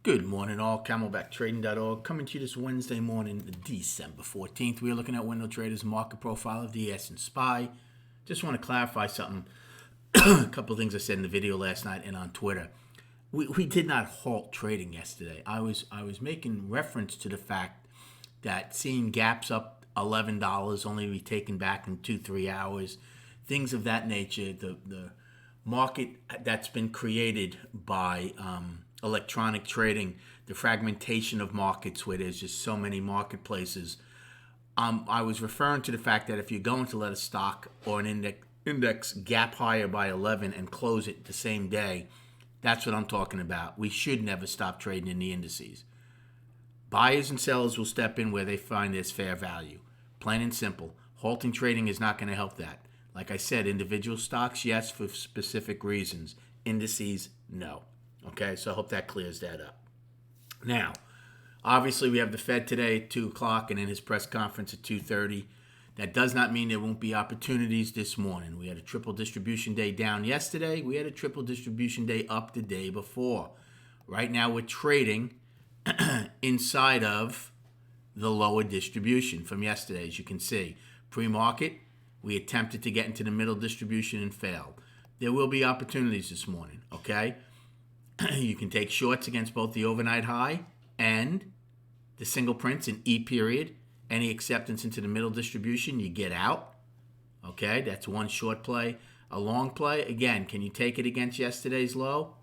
Good morning, all. CamelbackTrading.org coming to you this Wednesday morning, December 14th. We are looking at Window Traders market profile of the S and SPY. Just want to clarify something. A couple of things I said in the video last night and on Twitter. We did not halt trading yesterday. I was making reference to the fact that seeing gaps up $11 only be taken back in 2-3 hours, things of that nature. The market that's been created by electronic trading, the fragmentation of markets where there's just so many marketplaces. I was referring to the fact that if you're going to let a stock or an index gap higher by 11 and close it the same day, that's what I'm talking about. We should never stop trading in the indices. Buyers and sellers will step in where they find there's fair value. Plain and simple. Halting trading is not going to help that. Like I said, individual stocks, yes, for specific reasons. Indices, no. Okay, so I hope that clears that up. Now, obviously we have the Fed today at 2 o'clock and in his press conference at 2:30. That does not mean there won't be opportunities this morning. We had a triple distribution day down yesterday. We had a triple distribution day up the day before. Right now we're trading inside of the lower distribution from yesterday, as you can see. Pre-market, we attempted to get into the middle distribution and failed. There will be opportunities this morning, okay? You can take shorts against both the overnight high and the single prints in E period. Any acceptance into the middle distribution, you get out. Okay, that's one short play. A long play, again, can you take it against yesterday's low?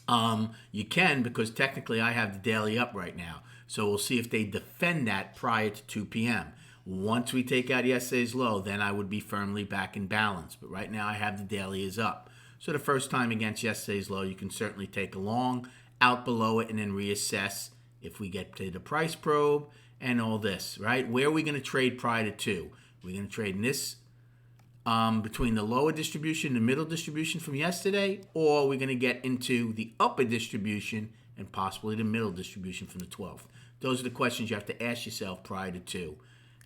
You can, because technically I have the daily up right now. So we'll see if they defend that prior to 2 p.m. Once we take out yesterday's low, then I would be firmly back in balance. But right now I have the daily is up. So the first time against yesterday's low, you can certainly take a long out below it and then reassess if we get to the price probe and all this, right? Where are we going to trade prior to 2? We're going to trade in this between the lower distribution and the middle distribution from yesterday, or we're going to get into the upper distribution and possibly the middle distribution from the 12th. Those are the questions you have to ask yourself prior to 2.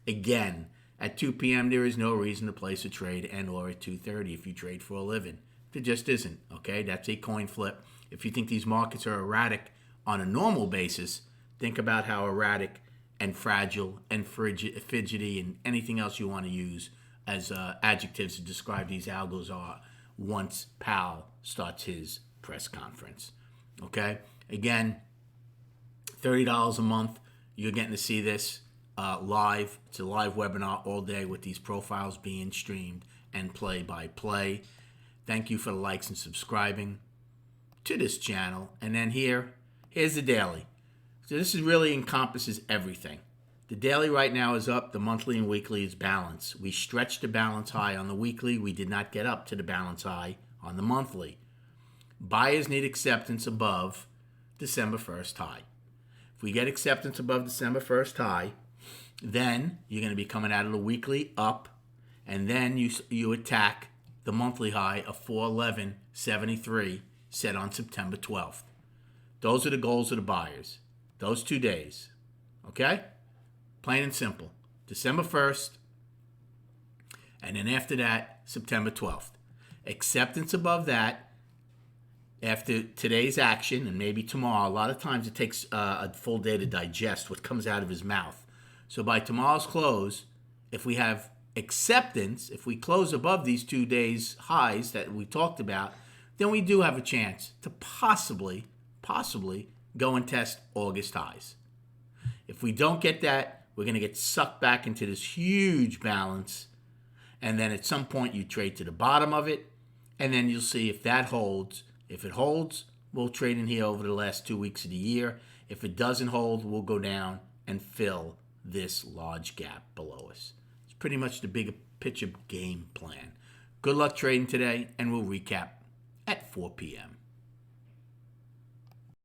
Again, at 2 p.m., there is no reason to place a trade and or at 2:30 if you trade for a living. There just isn't, okay? That's a coin flip. If you think these markets are erratic on a normal basis, think about how erratic and fragile and fidgety and anything else you want to use as adjectives to describe these algos are once Powell starts his press conference, okay? Again, $30 a month. You're getting to see this live. It's a live webinar all day with these profiles being streamed and play-by-play. Thank you for the likes and subscribing to this channel. And then here's the daily. So this really encompasses everything. The daily right now is up. The monthly and weekly is balanced. We stretched the balance high on the weekly. We did not get up to the balance high on the monthly. Buyers need acceptance above December 1st high. If we get acceptance above December 1st high, then you're going to be coming out of the weekly up, and then you attack the monthly high of 411.73 set on September 12th. Those are the goals of the buyers. Those 2 days. Okay? Plain and simple. December 1st, and then after that, September 12th. Acceptance above that, after today's action, and maybe tomorrow, a lot of times it takes a full day to digest what comes out of his mouth. So by tomorrow's close, if we have acceptance, if we close above these 2 days highs that we talked about, then we do have a chance to possibly go and test August highs. If we don't get that, we're going to get sucked back into this huge balance, and then at some point you trade to the bottom of it, and then you'll see if that holds. If it holds, we'll trade in here over the last 2 weeks of the year. If it doesn't hold, we'll go down and fill this large gap below us. It's pretty much the bigger picture game plan. Good luck trading today, and we'll recap at 4 p.m.